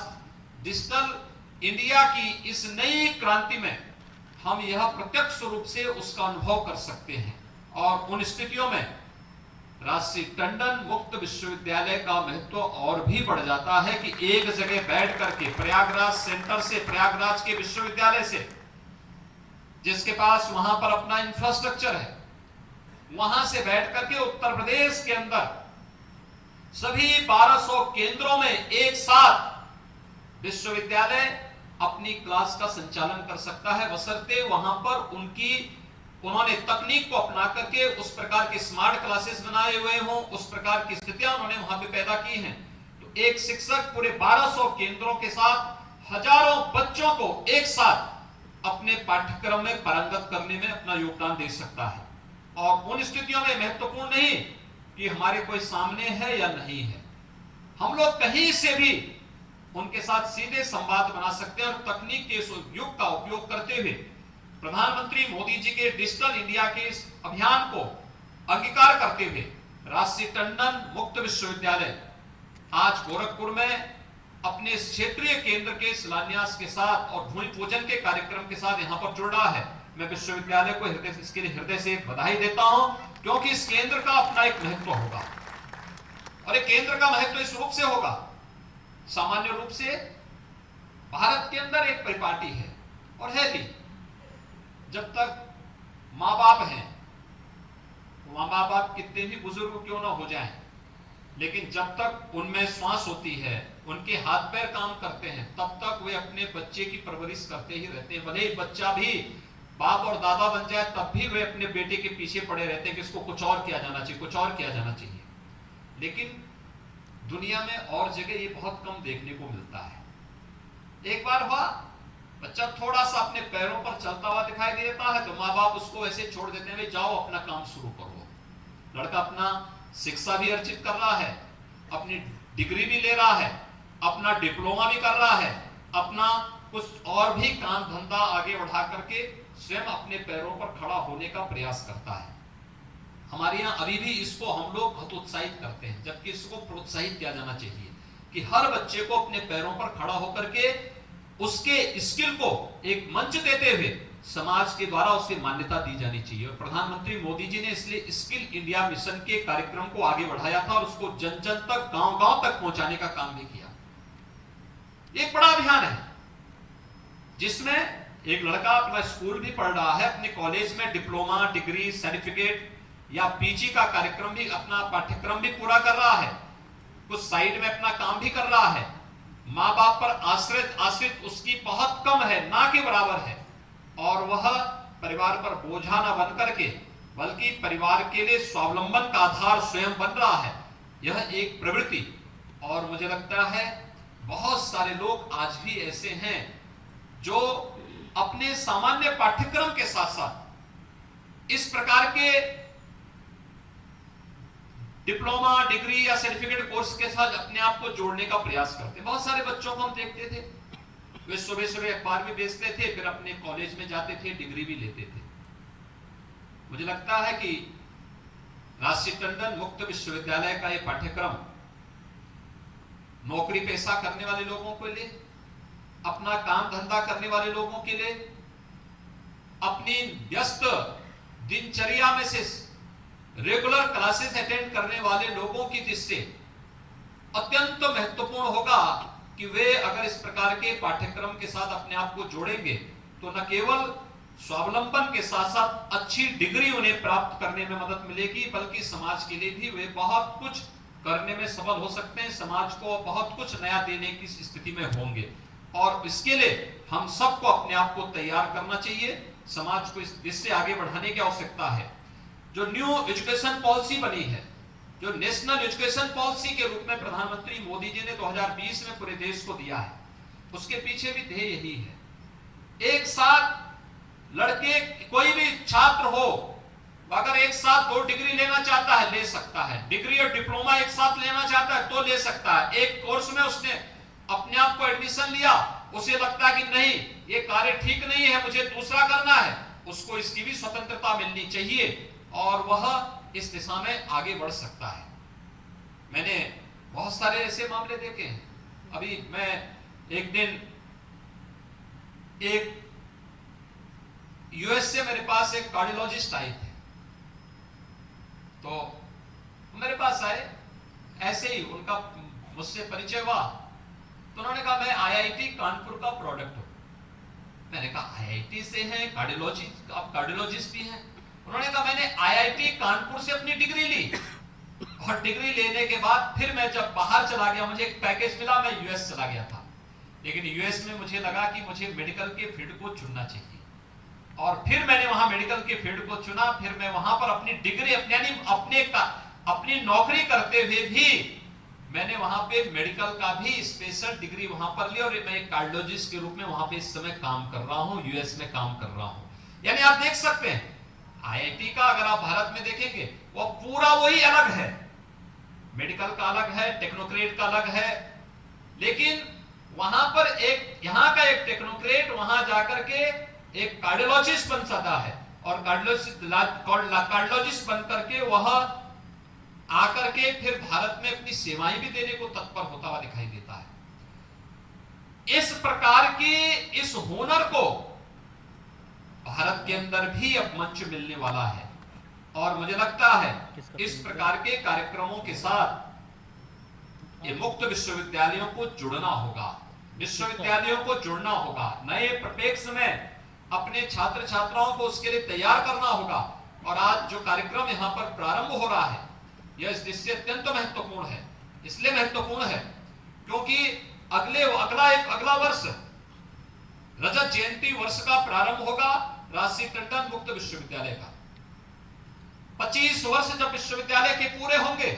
डिजिटल इंडिया की इस नई क्रांति में हम यह प्रत्यक्ष रूप से उसका अनुभव कर सकते हैं। और उन स्थितियों में राजश्री टंडन मुक्त विश्वविद्यालय का महत्व और भी बढ़ जाता है कि एक जगह बैठ करके प्रयागराज सेंटर से, प्रयागराज के विश्वविद्यालय से, जिसके पास वहां पर अपना इंफ्रास्ट्रक्चर है, वहां से बैठ करके उत्तर प्रदेश के अंदर सभी 1200 केंद्रों में एक साथ विश्वविद्यालय अपनी क्लास का संचालन कर सकता है, बशर्ते वहां पर उन्होंने तकनीक को अपना करके उस प्रकार के स्मार्ट क्लासेस बनाए हुए हों, उस प्रकार की स्थितियां उन्होंने वहां पे पैदा की हैं। तो एक शिक्षक पूरे 1200 केंद्रों के साथ हजारों बच्चों को एक साथ अपने पाठ्यक्रम में पारंगत करने में अपना योगदान दे सकता है। और उन स्थितियों में महत्वपूर्ण नहीं कि हमारे कोई सामने है या नहीं है, हम लोग कहीं से भी उनके साथ सीधे संवाद बना सकते हैं। और तकनीक के इस युग का उपयोग करते हुए प्रधानमंत्री मोदी जी के डिजिटल इंडिया के इस अभियान को अंगीकार करते हुए राजश्री टंडन मुक्त विश्वविद्यालय आज गोरखपुर में अपने क्षेत्रीय केंद्र के शिलान्यास के साथ और भूमि पूजन के कार्यक्रम के साथ यहां पर जुड़ रहा है। मैं विश्वविद्यालय को इसके लिए हृदय से बधाई देता हूं, क्योंकि इस केंद्र का अपना एक महत्व होगा। और एक केंद्र का महत्व इस रूप से होगा, सामान्य रूप से भारत के अंदर एक परिपाटी है और है भी, जब तक माँ बाप हैं, माँ बाप कितने भी बुजुर्ग क्यों ना हो जाएं, लेकिन जब तक उनमें श्वास होती है, उनके हाथ पैर काम करते हैं, तब तक वे अपने बच्चे की परवरिश करते ही रहते हैं। भले ही बच्चा भी बाप और दादा बन जाए, तब भी वे अपने बेटे के पीछे पड़े रहते हैं कि इसको कुछ और किया जाना चाहिए, कुछ और किया जाना चाहिए। लेकिन दुनिया में और जगह ये बहुत कम देखने को मिलता है। एक बार हुआ, बच्चा थोड़ा सा अपने पैरों पर चलता हुआ दिखाई देता है तो माँ बाप उसको ऐसे छोड़ देते हैं, जाओ अपना काम शुरू करो। लड़का अपना शिक्षा भी अर्जित कर रहा है, अपनी डिग्री भी ले रहा है, अपना डिप्लोमा भी कर रहा है, अपना कुछ और भी काम धंधा आगे बढ़ा करके स्वयं अपने पैरों पर खड़ा होने का प्रयास करता है। हमारे यहाँ अभी भी इसको हम लोग बहुत उत्साहित करते हैं, जबकि इसको प्रोत्साहित किया जाना चाहिए कि हर बच्चे को अपने पैरों पर खड़ा होकर के उसके स्किल को एक मंच देते हुए समाज के द्वारा उसे मान्यता दी जानी चाहिए। और प्रधानमंत्री मोदी जी ने इसलिए स्किल इंडिया मिशन के कार्यक्रम को आगे बढ़ाया था और उसको जन जन तक, गांव-गांव तक पहुंचाने का काम भी किया। एक बड़ा अभियान है जिसमें एक लड़का अपना स्कूल भी पढ़ रहा है, अपने कॉलेज में डिप्लोमा, डिग्री, सर्टिफिकेट या पीजी का कार्यक्रम भी, अपना पाठ्यक्रम भी पूरा कर रहा है, कुछ साइड में अपना काम भी कर रहा है। माँ बाप पर आश्रित उसकी बहुत कम है, ना के बराबर है, और वह परिवार पर बोझा न बन करके बल्कि परिवार के लिए स्वावलंबन का आधार स्वयं बन रहा है। यह एक प्रवृत्ति, और मुझे लगता है बहुत सारे लोग आज भी ऐसे हैं जो अपने सामान्य पाठ्यक्रम के साथ साथ इस प्रकार के डिप्लोमा, डिग्री या सर्टिफिकेट कोर्स के साथ अपने आप को जोड़ने का प्रयास करते। बहुत सारे बच्चों को हम देखते थे, वे सुबह सुबह अखबार भी बेचते थे, फिर अपने कॉलेज में जाते थे, डिग्री भी लेते थे। मुझे लगता है कि राजश्री टंडन मुक्त विश्वविद्यालय का यह पाठ्यक्रम नौकरी पेशा करने वाले लोगों के लिए, अपना काम धंधा करने वाले लोगों के लिए, अपनी व्यस्त दिनचर्या में से रेगुलर क्लासेस अटेंड करने वाले लोगों की दृष्टि से अत्यंत महत्वपूर्ण होगा कि वे अगर इस प्रकार के पाठ्यक्रम के साथ अपने आप को जोड़ेंगे तो न केवल स्वावलंबन के साथ साथ अच्छी डिग्री उन्हें प्राप्त करने में मदद मिलेगी, बल्कि समाज के लिए भी वे बहुत कुछ करने में सफल हो सकते हैं, समाज को बहुत कुछ नया देने की स्थिति में होंगे। और इसके लिए हम सबको अपने आप को तैयार करना चाहिए, समाज को इस दिशा से आगे बढ़ाने की आवश्यकता है। जो न्यू एजुकेशन पॉलिसी बनी है, जो नेशनल एजुकेशन पॉलिसी के रूप में प्रधानमंत्री मोदी जी ने 2020 में पूरे देश को दिया है, उसके पीछे भी ध्येय यही है। एक साथ लड़के, कोई भी छात्र हो, अगर एक साथ 2 डिग्री लेना चाहता है ले सकता है, डिग्री और डिप्लोमा एक साथ लेना चाहता है तो ले सकता है। एक कोर्स में उसने अपने आप को एडमिशन लिया, उसे लगता है कि नहीं ये कार्य ठीक नहीं है, मुझे दूसरा करना है, उसको इसकी भी स्वतंत्रता मिलनी चाहिए और वह इस दिशा में आगे बढ़ सकता है। मैंने बहुत सारे ऐसे मामले देखे हैं। अभी मैं एक दिन एक यूएस से मेरे पास एक कार्डियोलॉजिस्ट आए थे, तो मेरे पास आए, ऐसे ही उनका मुझसे परिचय हुआ, तो उन्होंने कहा मैं आईआईटी कानपुर का प्रोडक्ट हूं। मैंने कहा आईआईटी से हैं, कार्डियोलॉजी, आप कार्डियोलॉजिस्ट भी हैं? उन्होंने कहा मैंने आईआईटी कानपुर से अपनी डिग्री ली और डिग्री लेने के बाद फिर मैं जब बाहर चला गया, मुझे एक पैकेज मिला, मैं यूएस चला गया था। लेकिन यूएस में मुझे लगा कि मुझे मेडिकल के फील्ड को चुनना चाहिए और फिर मैंने वहां मेडिकल के फील्ड को चुना। फिर मैं वहां पर अपनी डिग्री अपनी नौकरी करते हुए भी मैंने वहां पे मेडिकल का भी स्पेशल डिग्री वहां पर ली और मैं एक कार्डियोलॉजिस्ट के रूप में वहां पे इस समय काम कर रहा हूं, यूएस में काम कर रहा हूं। यानी आप देख सकते हैं आईआईटी का अगर आप भारत में देखेंगे वो पूरा वही अलग है, मेडिकल का अलग है, टेक्नोक्रेट का अलग है, लेकिन वहां पर एक यहां का एक टेक्नोक्रेट वहां जाकर के एक कार्डियोलॉजिस्ट बन सकता है और कार्डियोलॉजिस्ट बन करके वह आकर के फिर भारत में अपनी सेवाएं भी देने को तत्पर होता हुआ दिखाई देता है। इस प्रकार की इस हुनर को भारत के अंदर भी अब मंच मिलने वाला है और मुझे लगता है इस प्रकार के कार्यक्रमों के साथ ये मुक्त विश्वविद्यालयों को जुड़ना होगा, विश्वविद्यालयों को जुड़ना होगा, नए परिप्रेक्ष्य में अपने छात्र छात्राओं को उसके लिए तैयार करना होगा। और आज जो कार्यक्रम यहाँ पर प्रारंभ हो रहा है यह इस दृष्टि से अत्यंत महत्वपूर्ण है। इसलिए महत्वपूर्ण है क्योंकि अगला वर्ष रजत जयंती वर्ष का प्रारंभ होगा राजसी टंडन मुक्त विश्वविद्यालय का। 25 वर्ष जब विश्वविद्यालय के पूरे होंगे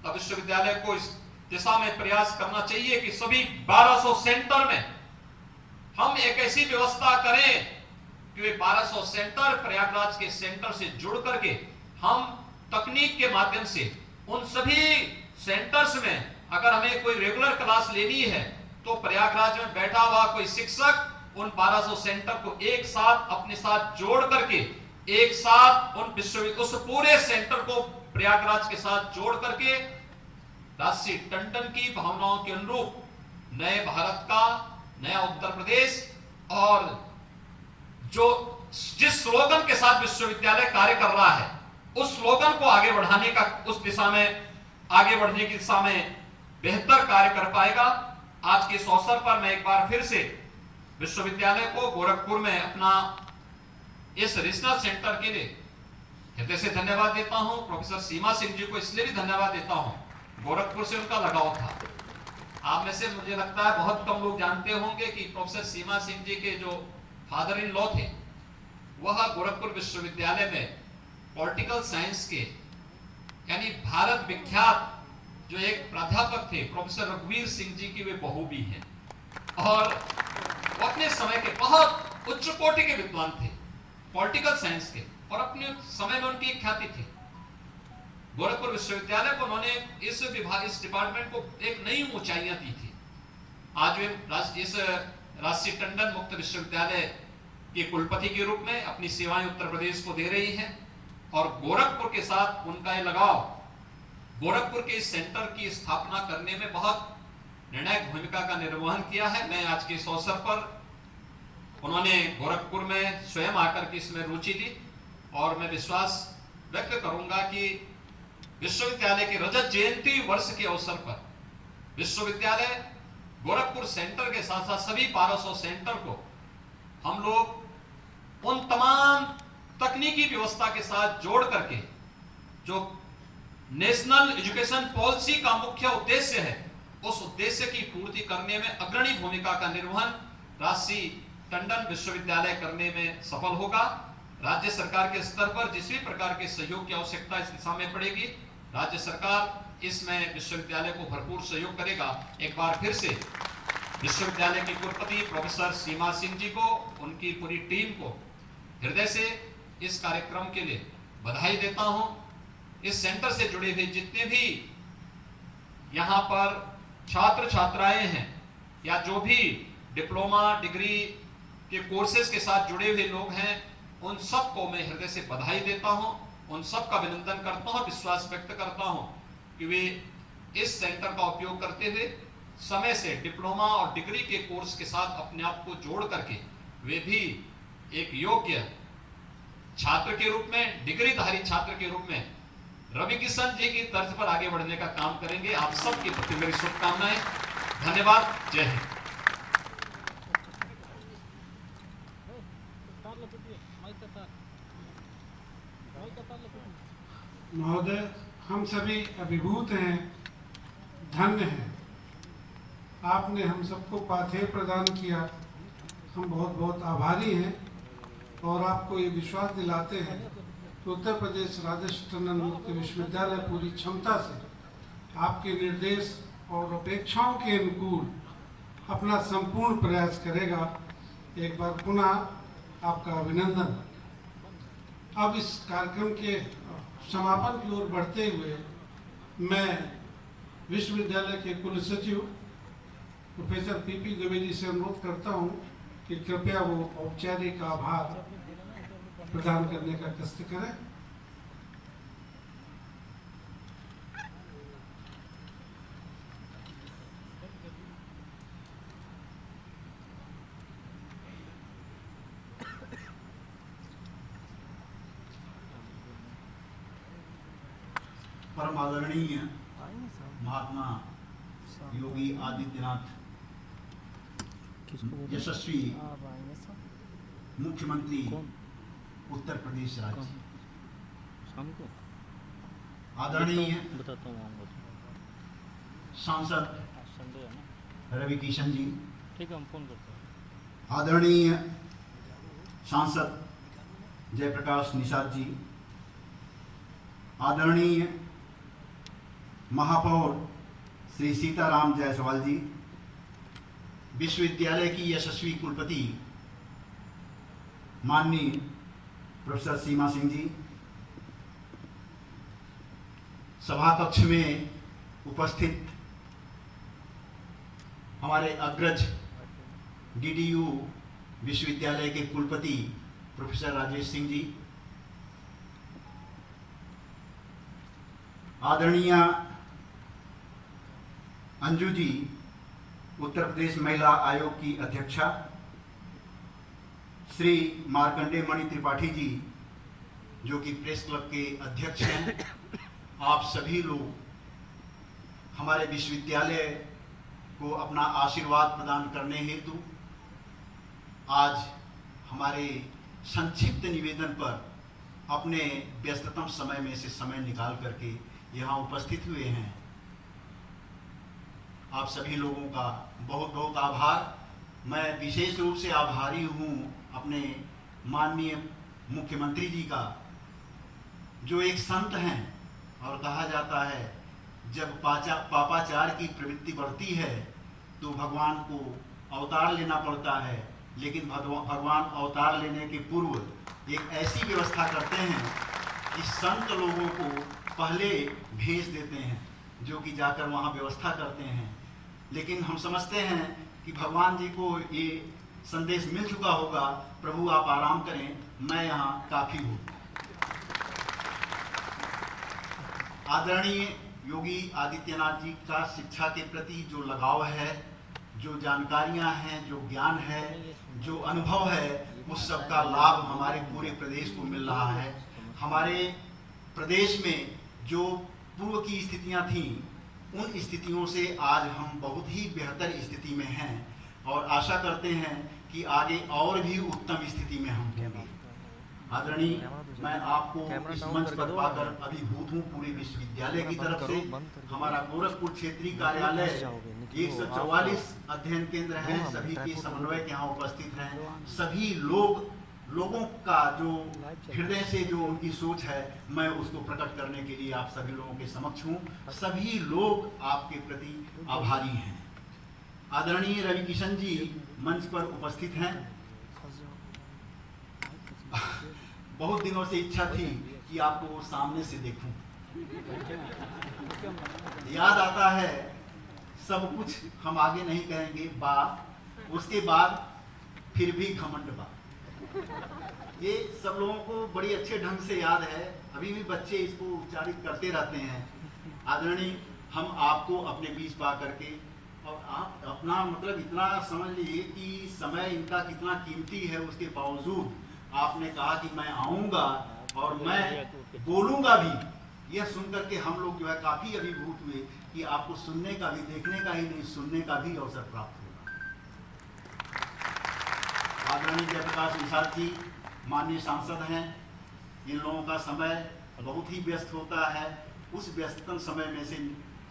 तब विश्वविद्यालय को इस दिशा में प्रयास करना चाहिए कि सभी 1200 सेंटर में हम एक ऐसी व्यवस्था करें कि वे 1200 सेंटर प्रयागराज के सेंटर से जुड़ करके हम तकनीक के माध्यम से उन सभी सेंटर्स में अगर हमें कोई रेगुलर क्लास लेनी है तो प्रयागराज में बैठा हुआ कोई शिक्षक उन 1200 सेंटर को एक साथ अपने साथ जोड़ करके एक साथ उस पूरे सेंटर को प्रयागराज के साथ जोड़ करके राजसी टंडन की भावनाओं के अनुरूप नए भारत का नया उत्तर प्रदेश और जिस स्लोगन के साथ विश्वविद्यालय कार्य कर रहा है उस स्लोगन को आगे बढ़ाने का, उस दिशा में आगे बढ़ने की दिशा में बेहतर कार्य कर पाएगा। आज के इस अवसर पर मैं एक बार फिर से विश्वविद्यालय को गोरखपुर में अपना इस रीजनल सेंटर के लिए हृदय से धन्यवाद देता हूं। प्रोफेसर सीमा सिंह जी को इसलिए भी धन्यवाद देता हूं, गोरखपुर से उनका लगाव था। आप में से मुझे लगता है बहुत कम लोग जानते होंगे कि प्रोफेसर सीमा सिंह जी के जो फादर इन लॉ थे वह गोरखपुर विश्वविद्यालय में पॉलिटिकल साइंस के यानी भारत विख्यात जो एक प्राध्यापक थे प्रोफेसर रघुवीर सिंह जी की वे बहू भी हैं और अपने समय के बहुत उच्च कोटि के विद्वान थे पॉलिटिकल साइंस के और अपने समय में उनकी ख्याति थी। गोरखपुर विश्वविद्यालय को उन्होंने इस डिपार्टमेंट को एक नई ऊंचाइयां दी थी। आज वे इस राजसी टंडन मुक्त विश्वविद्यालय के कुलपति के रूप में अपनी सेवाएं उत्तर प्रदेश को दे रही हैं और गोरखपुर के साथ उनका ये लगाव गोरखपुर के इस सेंटर की स्थापना करने में बहुत निर्णायक भूमिका का निर्वहन किया है। मैं आज के इस अवसर पर उन्होंने गोरखपुर में स्वयं आकर के इसमें रुचि ली और मैं विश्वास व्यक्त करूंगा कि विश्वविद्यालय के रजत जयंती वर्ष के अवसर पर विश्वविद्यालय गोरखपुर सेंटर के साथ साथ सभी 1200 सेंटर को हम लोग उन तमाम तकनीकी व्यवस्था के साथ जोड़ करके जो नेशनल एजुकेशन पॉलिसी का मुख्य उद्देश्य है उस उद्देश्य की पूर्ति करने में अग्रणी भूमिका का निर्वहन राजसी टंडन विश्वविद्यालय करने में सफल होगा। राज्य सरकार के स्तर पर जिस भी प्रकार के सहयोग की आवश्यकता इस दिशा में पड़ेगी राज्य सरकार इसमें विश्वविद्यालय को भरपूर सहयोग करेगा। एक बार फिर से विश्वविद्यालय की कुलपति प्रोफेसर सीमा सिंह जी को उनकी पूरी टीम को हृदय से इस कार्यक्रम के लिए बधाई देता हूं। इस सेंटर से जुड़े हुए जितने भी यहां पर छात्र छात्राएं हैं या जो भी डिप्लोमा डिग्री के कोर्सेज के साथ जुड़े हुए लोग हैं, उन सबको मैं हृदय से बधाई देता हूं, उन सब का अभिनंदन करता हूं, विश्वास व्यक्त करता हूं कि वे इस सेंटर का उपयोग करते हुए समय से डिप्लोमा और डिग्री के कोर्स के साथ अपने आप को जोड़ करके वे भी एक योग्य छात्र के रूप में, डिग्रीधारी छात्र के रूप में रवि किशन जी की तर्ज पर आगे बढ़ने का काम करेंगे। आप सबके प्रति मेरी शुभकामनाएं। धन्यवाद। जय हिंद। महोदय, हम सभी अभिभूत हैं, धन्य हैं। आपने हम सबको पाथेय प्रदान किया, हम बहुत बहुत आभारी हैं और आपको ये विश्वास दिलाते हैं कि उत्तर प्रदेश राजेश टंडन मुक्त विश्वविद्यालय पूरी क्षमता से आपके निर्देश और अपेक्षाओं के अनुकूल अपना संपूर्ण प्रयास करेगा। एक बार पुनः आपका अभिनंदन। अब इस कार्यक्रम के समापन की ओर बढ़ते हुए मैं विश्वविद्यालय के कुल सचिव प्रोफेसर पीपी द्विवेदी से अनुरोध करता हूं कि कृपया वो औपचारिक आभार प्रदान करने का कष्ट करें। परम आदरणीय महात्मा योगी आदित्यनाथ यशस्वी मुख्यमंत्री उत्तर प्रदेश राज्य, आदरणीय सांसद रवि किशन जी, आदरणीय सांसद जयप्रकाश निषाद जी, आदरणीय महापौर श्री सीताराम जायसवाल जी, विश्वविद्यालय की यशस्वी कुलपति माननीय प्रोफेसर सीमा सिंह जी, सभा कक्ष में उपस्थित हमारे अग्रज डीडीयू विश्वविद्यालय के कुलपति प्रोफेसर राजेश सिंह जी, आदरणीय अंजू जी, उत्तर प्रदेश महिला आयोग की अध्यक्षा, श्री मार्कंडेय मणि त्रिपाठी जी जो कि प्रेस क्लब के अध्यक्ष हैं, आप सभी लोग हमारे विश्वविद्यालय को अपना आशीर्वाद प्रदान करने हेतु आज हमारे संक्षिप्त निवेदन पर अपने व्यस्ततम समय में से समय निकाल करके यहाँ उपस्थित हुए हैं। आप सभी लोगों का बहुत बहुत आभार। मैं विशेष रूप से आभारी हूँ अपने माननीय मुख्यमंत्री जी का, जो एक संत हैं और कहा जाता है जब पापाचार की प्रवृत्ति बढ़ती है तो भगवान को अवतार लेना पड़ता है, लेकिन भगवान अवतार लेने के पूर्व एक ऐसी व्यवस्था करते हैं कि संत लोगों को पहले भेज देते हैं जो कि जाकर वहाँ व्यवस्था करते हैं। लेकिन हम समझते हैं कि भगवान जी को ये संदेश मिल चुका होगा, प्रभु आप आराम करें, मैं यहाँ काफ़ी हूँ। आदरणीय योगी आदित्यनाथ जी का शिक्षा के प्रति जो लगाव है, जो जानकारियाँ हैं, जो ज्ञान है, जो अनुभव है, उस सब का लाभ हमारे पूरे प्रदेश को मिल रहा है। हमारे प्रदेश में जो पूर्व की स्थितियाँ थीं, उन स्थितियों से आज हम बहुत ही बेहतर स्थिति में हैं और आशा करते हैं कि आगे और भी उत्तम स्थिति में हम होंगे। आदरणीय, मैं आपको इस मंच पर पाकर अभिभूत हूँ पूरे विश्वविद्यालय की तरफ से। हमारा गोरखपुर क्षेत्रीय कार्यालय 144 अध्ययन केंद्र हैं, सभी के समन्वयक यहाँ उपस्थित हैं। सभी लोगों का जो हृदय से जो उनकी सोच है, मैं उसको प्रकट करने के लिए आप सभी लोगों के समक्ष हूँ। सभी लोग आपके प्रति आभारी हैं। आदरणीय रवि किशन जी मंच पर उपस्थित हैं। बहुत दिनों से इच्छा थी कि आपको सामने से देखूं। याद आता है सब कुछ हम आगे नहीं कहेंगे, बा उसके बाद फिर भी घमंड बा। ये सब लोगों को बड़ी अच्छे ढंग से याद है, अभी भी बच्चे इसको उच्चारित करते रहते हैं। आदरणीय, हम आपको अपने बीच पा करके, और आप अपना मतलब इतना समझ लीजिए कि समय इनका कितना कीमती है, उसके बावजूद आपने कहा कि मैं आऊँगा और मैं बोलूँगा भी। यह सुनकर के हम लोग जो है काफ़ी अभिभूत हुए कि आपको सुनने का भी, देखने का ही नहीं, सुनने का भी अवसर प्राप्त होगा। आदरणीय जयप्रकाश निषाद जी माननीय सांसद हैं, इन लोगों का समय बहुत ही व्यस्त होता है, उस व्यस्ततम समय में से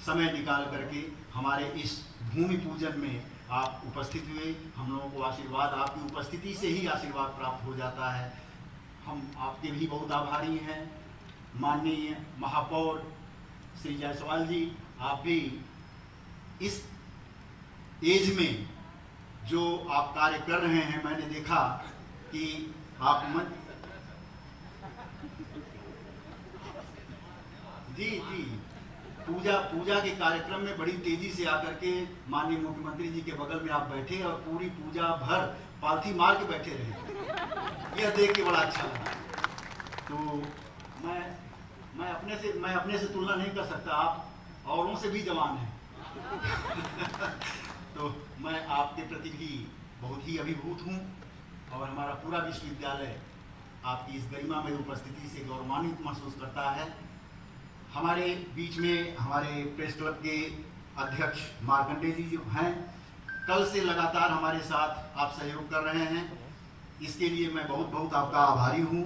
समय निकाल करके हमारे इस भूमि पूजन में आप उपस्थित हुए। हम लोगों को आशीर्वाद, आपकी उपस्थिति से ही आशीर्वाद प्राप्त हो जाता है। हम आपके भी बहुत आभारी हैं। माननीय महापौर श्री जायसवाल जी, आप भी इस एज में जो आप कार्य कर रहे हैं, मैंने देखा कि आप जी पूजा के कार्यक्रम में बड़ी तेजी से आकर के माननीय मुख्यमंत्री जी के बगल में आप बैठे और पूरी पूजा भर पालथी मार के बैठे रहे। यह देख के बड़ा अच्छा लगा। तो मैं अपने से तुलना नहीं कर सकता, आप औरों से भी जवान हैं। तो मैं आपके प्रति भी बहुत ही अभिभूत हूँ और हमारा पूरा विश्वविद्यालय आपकी इस गरिमामय उपस्थिति से गौरवान्वित महसूस करता है। हमारे बीच में हमारे प्रेस क्लब के अध्यक्ष मार्कंडेय जी जो हैं, कल से लगातार हमारे साथ आप सहयोग कर रहे हैं, इसके लिए मैं बहुत बहुत आपका आभारी हूं।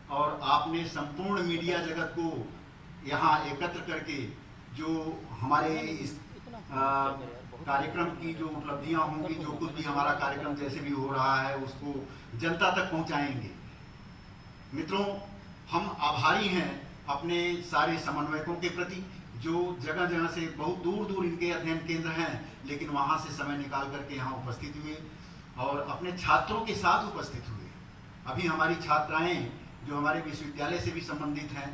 और आपने संपूर्ण मीडिया जगत को यहाँ एकत्र करके जो हमारे इस कार्यक्रम की जो उपलब्धियां होंगी, जो कुछ भी हमारा कार्यक्रम जैसे भी हो रहा है, उसको जनता तक पहुंचाएंगे। मित्रों, हम आभारी हैं अपने सारे समन्वयकों के प्रति, जो जगह जगह से बहुत दूर दूर इनके अध्ययन केंद्र हैं, लेकिन वहाँ से समय निकाल करके यहाँ उपस्थित हुए और अपने छात्रों के साथ उपस्थित हुए। अभी हमारी छात्राएं जो हमारे विश्वविद्यालय से भी संबंधित हैं,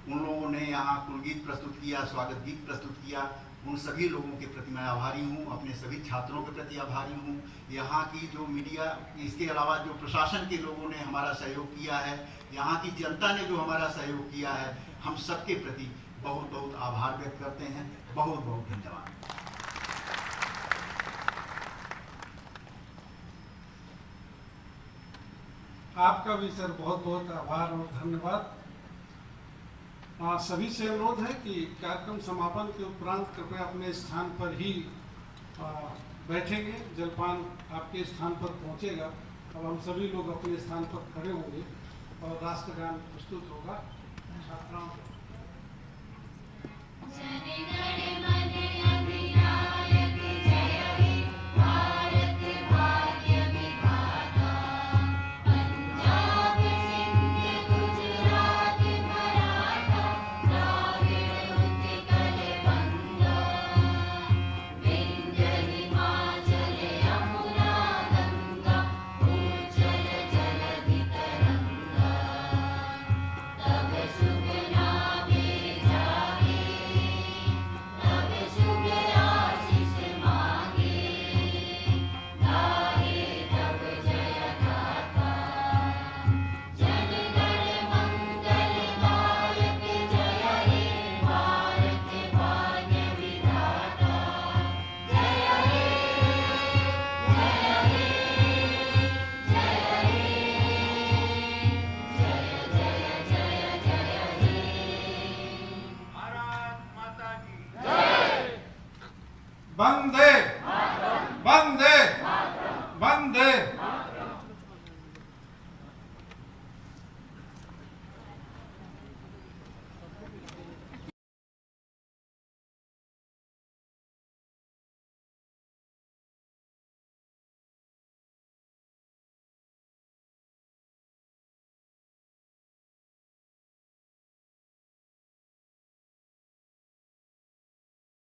उन लोगों ने यहाँ कुलगीत प्रस्तुत किया, स्वागत गीत प्रस्तुत किया। उन सभी लोगों के प्रति मैं आभारी हूँ, अपने सभी छात्रों के प्रति आभारी हूँ। यहाँ की जो मीडिया, इसके अलावा जो प्रशासन के लोगों ने हमारा सहयोग किया है, यहाँ की जनता ने जो हमारा सहयोग किया है, हम सबके प्रति बहुत बहुत आभार व्यक्त करते हैं। बहुत बहुत धन्यवाद। आपका भी सर बहुत बहुत आभार और धन्यवाद। सभी से अनुरोध है कि कार्यक्रम समापन के उपरांत कृपया अपने स्थान पर ही बैठेंगे। जलपान आपके स्थान पर पहुंचेगा। अब हम सभी लोग अपने स्थान पर खड़े होंगे और राष्ट्रगान प्रस्तुत होगा। छात्राओं वंदे